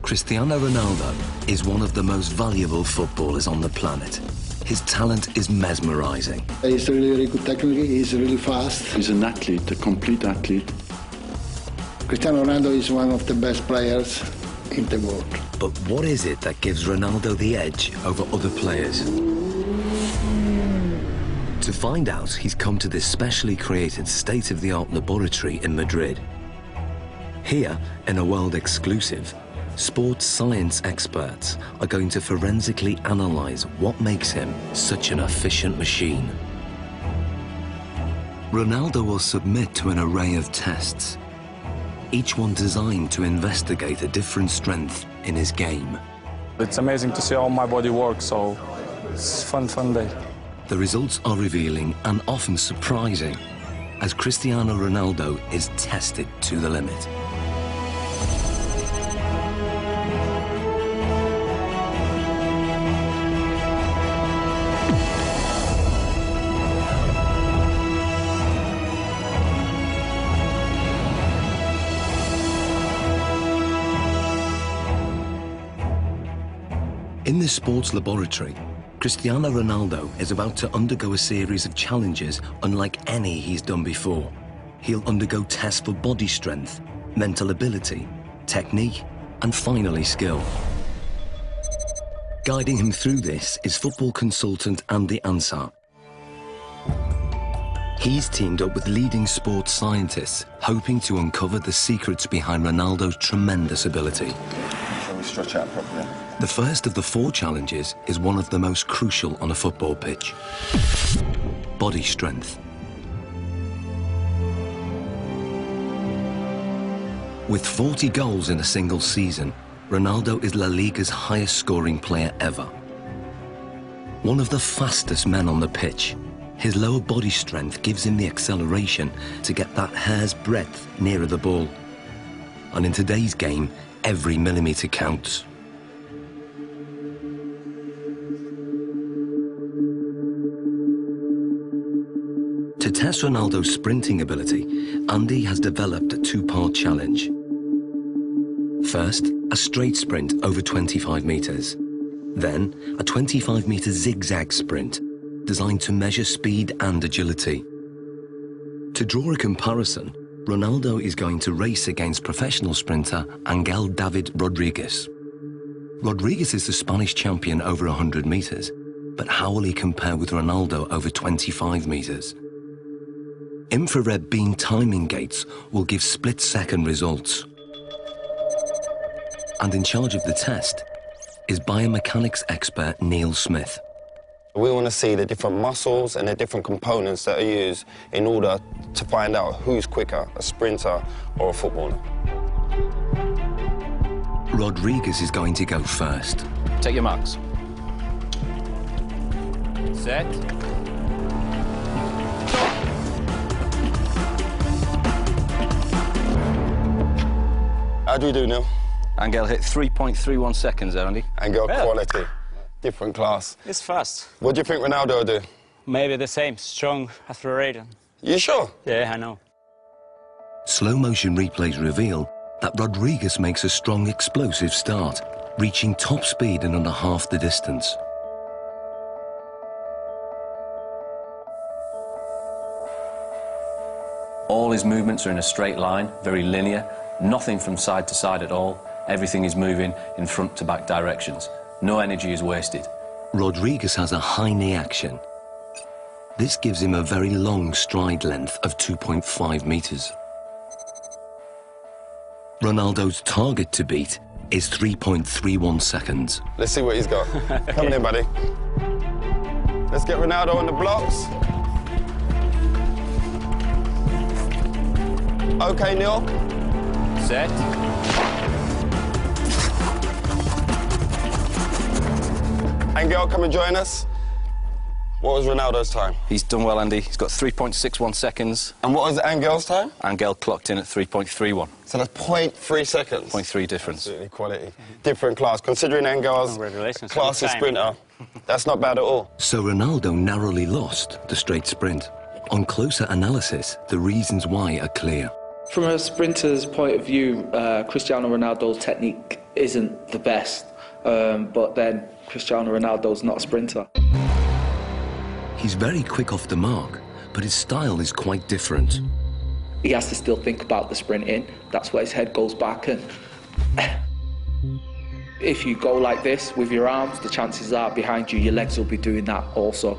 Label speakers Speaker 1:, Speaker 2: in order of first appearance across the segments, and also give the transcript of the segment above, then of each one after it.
Speaker 1: Cristiano Ronaldo is one of the most valuable footballers on the planet. His talent is mesmerizing.
Speaker 2: He's really good technically, he's really fast.
Speaker 3: He's an athlete, a complete athlete.
Speaker 2: Cristiano Ronaldo is one of the best players in the world.
Speaker 1: But what is it that gives Ronaldo the edge over other players? To find out, he's come to this specially created state-of-the-art laboratory in Madrid. Here, in a world exclusive, sports science experts are going to forensically analyze what makes him such an efficient machine. Ronaldo will submit to an array of tests, each one designed to investigate a different strength in his game.
Speaker 4: It's amazing to see how my body works, so it's a fun day.
Speaker 1: The results are revealing and often surprising as Cristiano Ronaldo is tested to the limit. In this sports laboratory, Cristiano Ronaldo is about to undergo a series of challenges unlike any he's done before. He'll undergo tests for body strength, mental ability, technique, and finally skill. Guiding him through this is football consultant Andy Ansar. He's teamed up with leading sports scientists, hoping to uncover the secrets behind Ronaldo's tremendous ability.
Speaker 3: Shall we stretch out properly?
Speaker 1: The first of the 4 challenges is one of the most crucial on a football pitch. Body strength. With 40 goals in a single season, Ronaldo is La Liga's highest scoring player ever. One of the fastest men on the pitch, his lower body strength gives him the acceleration to get that hair's breadth nearer the ball. And in today's game, every millimetre counts. To test Ronaldo's sprinting ability, Andy has developed a 2-part challenge. First, a straight sprint over 25 metres. Then, a 25-metre zigzag sprint, designed to measure speed and agility. To draw a comparison, Ronaldo is going to race against professional sprinter Angel David Rodriguez. Rodriguez is the Spanish champion over 100 metres, but how will he compare with Ronaldo over 25 metres? Infrared beam timing gates will give split-second results. And in charge of the test is biomechanics expert Neil Smith.
Speaker 5: We want to see the different muscles and the different components that are used in order to find out who's quicker, a sprinter or a footballer.
Speaker 1: Rodriguez is going to go first.
Speaker 6: Take your marks. Set.
Speaker 5: How do we do, Neil?
Speaker 6: Angel hit 3.31 seconds there, Andy.
Speaker 5: Angel quality, different class.
Speaker 7: It's fast.
Speaker 5: What do you think Ronaldo will do?
Speaker 7: Maybe the same, strong, accelerated.
Speaker 5: You sure?
Speaker 7: Yeah, I know.
Speaker 1: Slow-motion replays reveal that Rodriguez makes a strong, explosive start, reaching top speed in under half the distance.
Speaker 8: All his movements are in a straight line, very linear, nothing from side to side at all. Everything is moving in front to back directions. No energy is wasted.
Speaker 1: Rodriguez has a high knee action. This gives him a very long stride length of 2.5 metres. Ronaldo's target to beat is 3.31 seconds.
Speaker 5: Let's see what he's got. Come in, buddy. Let's get Ronaldo on the blocks. Okay, Neil.
Speaker 6: Set.
Speaker 5: Angel, come and join us. What was Ronaldo's time?
Speaker 6: He's done well, Andy. He's got 3.61 seconds.
Speaker 5: And what was Angel's time?
Speaker 6: Angel clocked in at 3.31.
Speaker 5: So that's 0.3 seconds.
Speaker 6: 0.3 difference.
Speaker 5: Absolutely quality. Different class. Considering Angel's classy sprinter, that's not bad at all.
Speaker 1: So Ronaldo narrowly lost the straight sprint. On closer analysis, the reasons why are clear.
Speaker 9: From a sprinter's point of view, Cristiano Ronaldo's technique isn't the best, but then Cristiano Ronaldo's not a sprinter.
Speaker 1: He's very quick off the mark, but his style is quite different.
Speaker 9: He has to still think about the sprinting. That's where his head goes back, and if you go like this with your arms, the chances are behind you, your legs will be doing that also.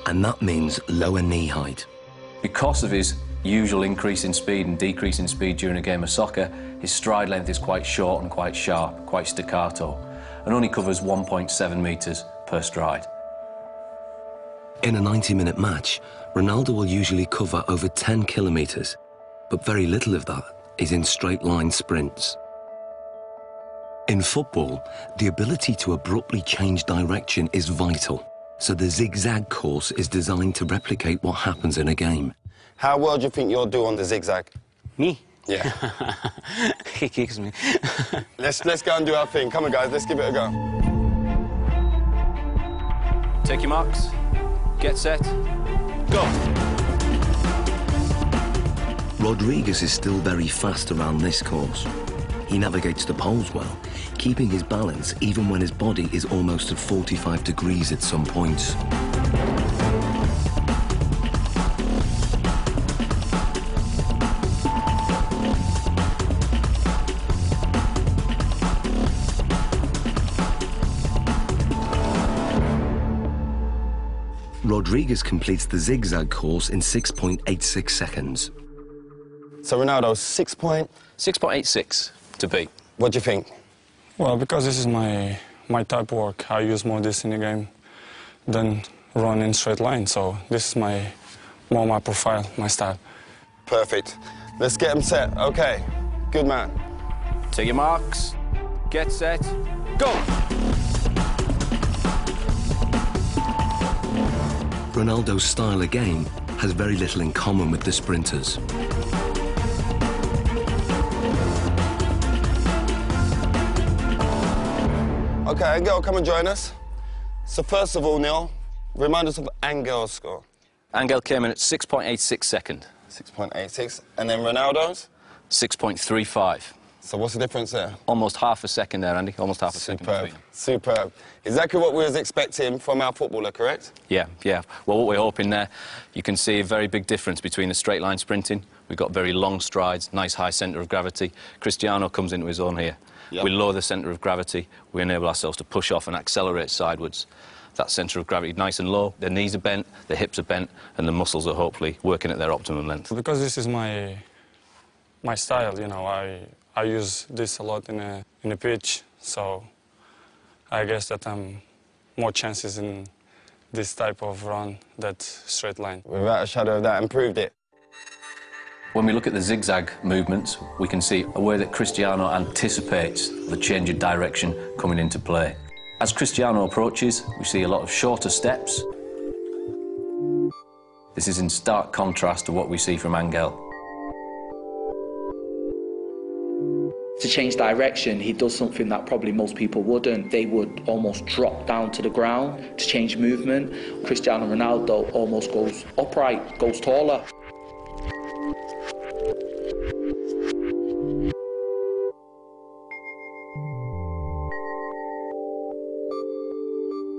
Speaker 1: And that means lower knee height.
Speaker 8: Because of his usual increase in speed and decrease in speed during a game of soccer, his stride length is quite short and quite sharp, quite staccato, and only covers 1.7 metres per stride.
Speaker 1: In a 90-minute match, Ronaldo will usually cover over 10 kilometres, but very little of that is in straight-line sprints. In football, the ability to abruptly change direction is vital, so the zigzag course is designed to replicate what happens in a game.
Speaker 5: How well do you think you'll do on the zigzag?
Speaker 7: Me?
Speaker 5: Yeah.
Speaker 7: He kicks me.
Speaker 5: Let's go and do our thing. Come on, guys, let's give it a go.
Speaker 6: Take your marks. Get set. Go.
Speaker 1: Rodriguez is still very fast around this course. He navigates the poles well, keeping his balance even when his body is almost at 45 degrees at some points. Rodriguez completes the zigzag course in 6.86 seconds.
Speaker 5: So Ronaldo,
Speaker 6: 6.86 to beat.
Speaker 5: What do you think?
Speaker 4: Well, because this is my type of work, I use more this in the game than run in straight line. So this is more my profile, my style.
Speaker 5: Perfect. Let's get him set. Okay, good man.
Speaker 6: Take your marks. Get set. Go.
Speaker 1: Ronaldo's style again has very little in common with the sprinters.
Speaker 5: Okay, Angel, come and join us. So first of all, Neil, remind us of Angel's score.
Speaker 6: Angel came in at 6.86 second.
Speaker 5: 6.86. And then Ronaldo's?
Speaker 6: 6.35.
Speaker 5: So what's the difference there?
Speaker 6: Almost half a second there, Andy. Almost half a second
Speaker 5: Superb.
Speaker 6: between.
Speaker 5: Superb. Exactly what we was expecting from our footballer, correct?
Speaker 6: Yeah. Well, what we're hoping there, you can see a very big difference between the straight line sprinting. We've got very long strides, nice high centre of gravity. Cristiano comes into his own here. Yep. We lower the centre of gravity. We enable ourselves to push off and accelerate sidewards. That centre of gravity nice and low. The knees are bent, the hips are bent, and the muscles are hopefully working at their optimum length.
Speaker 4: Because this is my style, you know, I use this a lot in a pitch, so I guess that I'm more chances in this type of run than straight line.
Speaker 5: Without a shadow of that, improved it.
Speaker 8: When we look at the zigzag movements, we can see a way that Cristiano anticipates the change of direction coming into play. As Cristiano approaches, we see a lot of shorter steps. This is in stark contrast to what we see from Angel.
Speaker 9: To change direction, he does something that probably most people wouldn't. They would almost drop down to the ground to change movement. Cristiano Ronaldo almost goes upright, goes taller.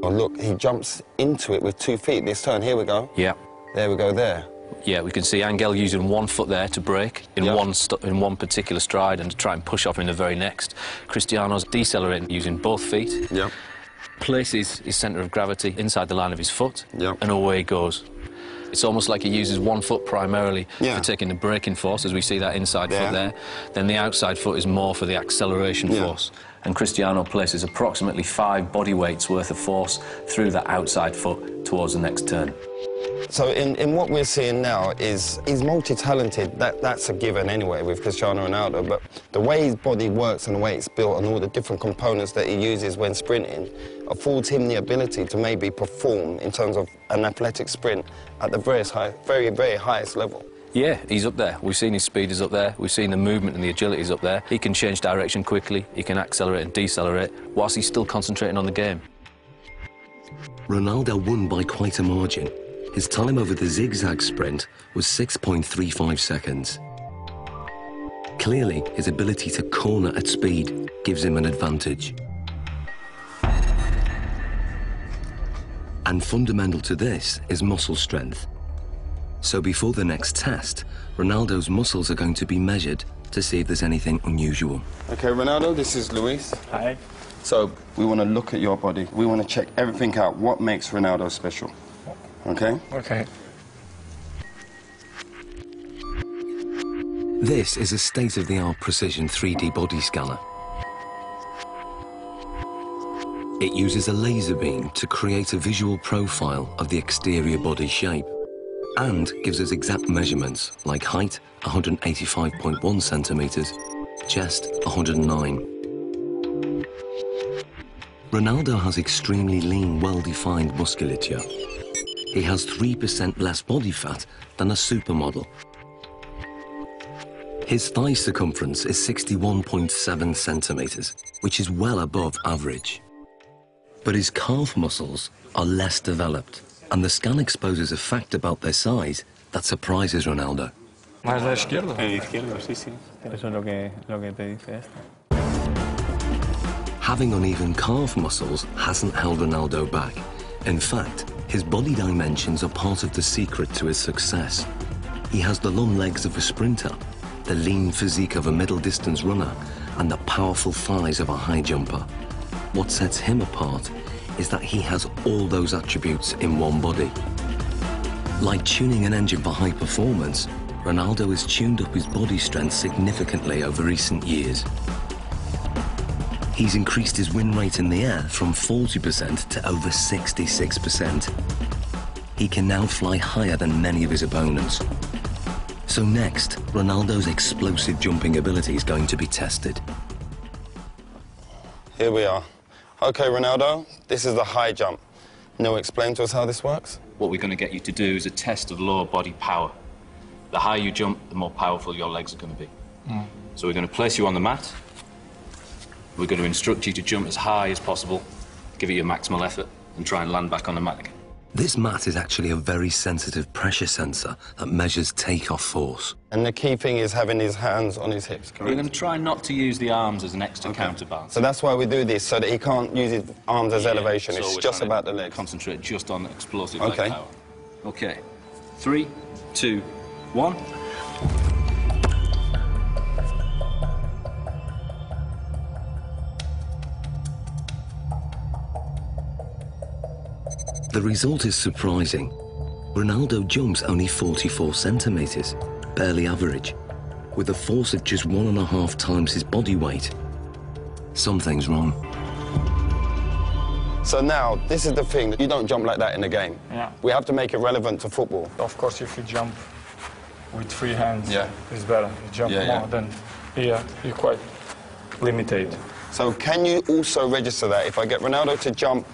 Speaker 5: Oh, look, he jumps into it with 2 feet this turn. Here we go.
Speaker 6: Yeah.
Speaker 5: There we go, there.
Speaker 6: Yeah, we can see Angel using 1 foot there to break in one particular stride and to try and push off in the very next. Cristiano's decelerating using both feet.
Speaker 5: Yeah.
Speaker 6: Places his centre of gravity inside the line of his foot,
Speaker 5: Yeah.
Speaker 6: and away he goes. It's almost like he uses 1 foot primarily
Speaker 5: Yeah.
Speaker 6: for taking the braking force, as we see that inside foot there. Then the outside foot is more for the acceleration force.
Speaker 8: And Cristiano places approximately 5 body weights worth of force through that outside foot towards the next turn.
Speaker 5: So in what we're seeing now is he's multi-talented. That's a given anyway with Cristiano Ronaldo, but the way his body works and the way it's built and all the different components that he uses when sprinting affords him the ability to maybe perform in terms of an athletic sprint at the very, very highest level.
Speaker 6: Yeah, he's up there. We've seen his speed is up there. We've seen the movement and the agility is up there. He can change direction quickly. He can accelerate and decelerate whilst he's still concentrating on the game.
Speaker 1: Ronaldo won by quite a margin. His time over the zigzag sprint was 6.35 seconds. Clearly, his ability to corner at speed gives him an advantage. And fundamental to this is muscle strength. So before the next test, Ronaldo's muscles are going to be measured to see if there's anything unusual.
Speaker 5: Okay, Ronaldo, this is Luis.
Speaker 4: Hi.
Speaker 5: So we want to look at your body. We want to check everything out. What makes Ronaldo special? Okay?
Speaker 4: Okay.
Speaker 1: This is a state-of-the-art precision 3D body scanner. It uses a laser beam to create a visual profile of the exterior body shape and gives us exact measurements like height, 185.1 centimeters, chest, 109. Ronaldo has extremely lean, well-defined musculature. He has 3% less body fat than a supermodel. His thigh circumference is 61.7 centimeters, which is well above average. But his calf muscles are less developed, and the scan exposes a fact about their size that surprises Ronaldo.
Speaker 4: ¿Más la izquierda?
Speaker 7: Izquierdo, sí, sí. Eso es lo que te dice esto.
Speaker 1: Having uneven calf muscles hasn't held Ronaldo back. In fact, his body dimensions are part of the secret to his success. He has the long legs of a sprinter, the lean physique of a middle-distance runner, and the powerful thighs of a high jumper. What sets him apart is that he has all those attributes in one body. Like tuning an engine for high performance, Ronaldo has tuned up his body strength significantly over recent years. He's increased his win rate in the air from 40% to over 66%. He can now fly higher than many of his opponents. So next, Ronaldo's explosive jumping ability is going to be tested.
Speaker 5: Here we are. Okay, Ronaldo, this is the high jump. Now explain to us how this works.
Speaker 8: What we're going to get you to do is a test of lower body power. The higher you jump, the more powerful your legs are going to be. So we're going to place you on the mat. We're going to instruct you to jump as high as possible, give it your maximal effort, and try and land back on the mat again.
Speaker 1: This mat is actually a very sensitive pressure sensor that measures takeoff force.
Speaker 5: And the key thing is having his hands on his hips, correct?
Speaker 8: We're going to try not to use the arms as an extra counterbalance.
Speaker 5: So that's why we do this, so that he can't use his arms as elevation.
Speaker 8: So
Speaker 5: it's
Speaker 8: we're
Speaker 5: just
Speaker 8: trying
Speaker 5: about
Speaker 8: to
Speaker 5: the legs.
Speaker 8: Concentrate just on explosive leg power. Okay. 3, 2, 1.
Speaker 1: The result is surprising. Ronaldo jumps only 44 centimeters, barely average, with a force of just 1.5 times his body weight. Something's wrong.
Speaker 5: So now, this is the thing, you don't jump like that in a game.
Speaker 4: Yeah.
Speaker 5: We have to make it relevant to football.
Speaker 4: Of course, if you jump with free hands,
Speaker 5: Yeah.
Speaker 4: it's better. You jump more than here, you're quite limited.
Speaker 5: So can you also register that? If I get Ronaldo to jump,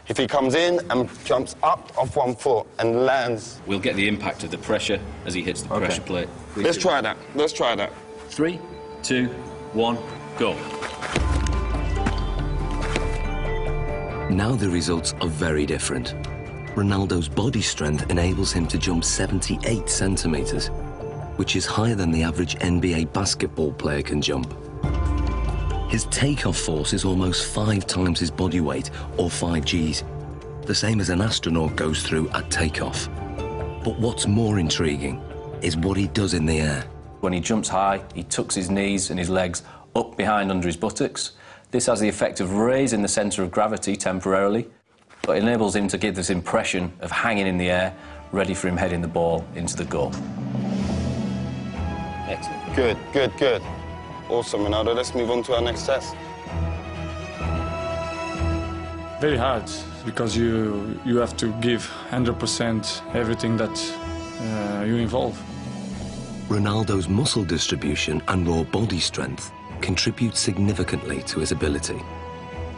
Speaker 5: if he comes in and jumps up off one foot and lands...
Speaker 8: We'll get the impact of the pressure as he hits the pressure plate.
Speaker 5: Let's try that. Let's try that.
Speaker 8: 3, 2, 1, go.
Speaker 1: Now the results are very different. Ronaldo's body strength enables him to jump 78 centimeters, which is higher than the average NBA basketball player can jump. His takeoff force is almost 5 times his body weight, or 5 Gs, the same as an astronaut goes through at takeoff. But what's more intriguing is what he does in the air.
Speaker 8: When he jumps high, he tucks his knees and his legs up behind under his buttocks. This has the effect of raising the centre of gravity temporarily, but enables him to give this impression of hanging in the air, ready for him heading the ball into the goal. Excellent.
Speaker 5: Good, good, good. Awesome, Ronaldo. Let's move on to our next test.
Speaker 4: Very hard, because you have to give 100% everything that you involve.
Speaker 1: Ronaldo's muscle distribution and raw body strength contribute significantly to his ability.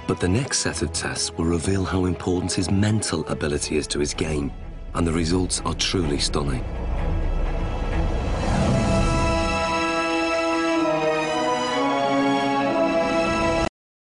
Speaker 1: But the next set of tests will reveal how important his mental ability is to his game, and the results are truly stunning.